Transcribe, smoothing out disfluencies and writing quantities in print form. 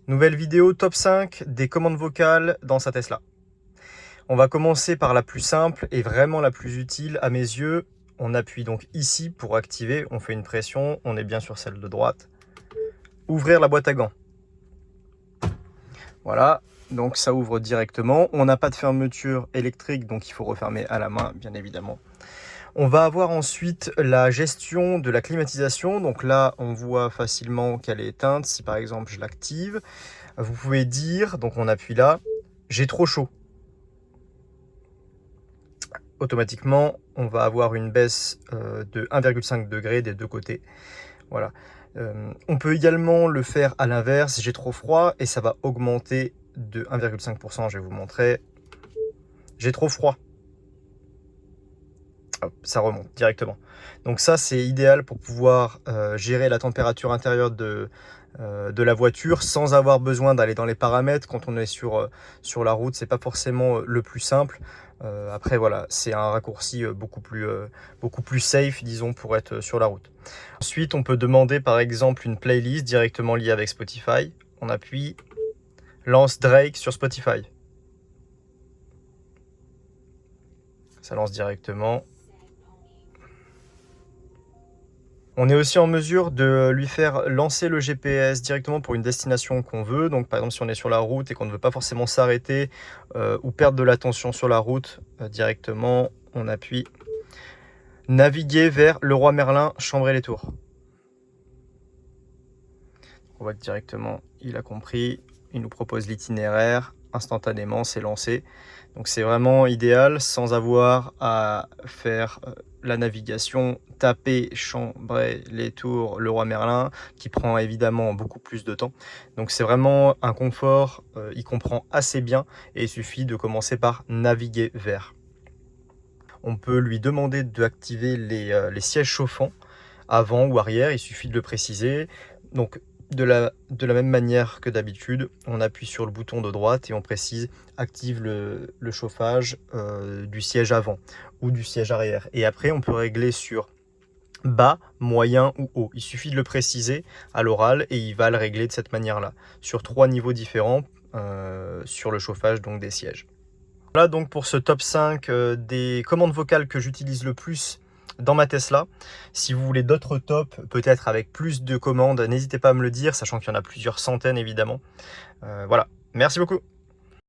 Nouvelle vidéo top 5 des commandes vocales dans sa Tesla. On va commencer par la plus simple et vraiment la plus utile à mes yeux. On appuie donc ici pour activer, on fait une pression, on est bien sur celle de droite. Ouvrir la boîte à gants. Voilà, donc ça ouvre directement. On n'a pas de fermeture électrique, donc il faut refermer à la main, bien évidemment. On va avoir ensuite la gestion de la climatisation. Donc là, on voit facilement qu'elle est éteinte. Si par exemple je l'active, vous pouvez dire, donc on appuie là, j'ai trop chaud. Automatiquement, on va avoir une baisse de 1,5 degré des deux côtés. Voilà. On peut également le faire à l'inverse, j'ai trop froid, et ça va augmenter de 1,5%. Je vais vous montrer. J'ai trop froid. Hop, ça remonte directement. Donc ça, c'est idéal pour pouvoir gérer la température intérieure de la voiture sans avoir besoin d'aller dans les paramètres. Quand on est sur la route, c'est pas forcément le plus simple. Après voilà, c'est un raccourci beaucoup plus safe, disons, pour être sur la route. Ensuite, on peut demander par exemple une playlist directement liée avec Spotify. On appuie, lance Drake sur Spotify. Ça lance directement. On est aussi en mesure de lui faire lancer le GPS directement pour une destination qu'on veut. Donc par exemple, si on est sur la route et qu'on ne veut pas forcément s'arrêter ou perdre de l'attention sur la route, directement, on appuie naviguer vers le Roi Merlin, Chambray-les-Tours. On voit que directement, il a compris. Il nous propose l'itinéraire. Instantanément, c'est lancé. Donc c'est vraiment idéal sans avoir à faire la navigation, taper Chambray-les-Tours, le Roi Merlin, qui prend évidemment beaucoup plus de temps. Donc c'est vraiment un confort, il comprend assez bien et il suffit de commencer par naviguer vers. On peut lui demander d'activer les sièges chauffants avant ou arrière, il suffit de le préciser. Donc de la même manière que d'habitude, on appuie sur le bouton de droite et on précise active le chauffage du siège avant ou du siège arrière. Et après, on peut régler sur bas, moyen ou haut. Il suffit de le préciser à l'oral et il va le régler de cette manière-là, sur 3 niveaux différents sur le chauffage donc des sièges. Voilà donc pour ce top 5 des commandes vocales que j'utilise le plus dans ma Tesla. Si vous voulez d'autres tops, peut-être avec plus de commandes, n'hésitez pas à me le dire, sachant qu'il y en a plusieurs centaines évidemment. Voilà, merci beaucoup.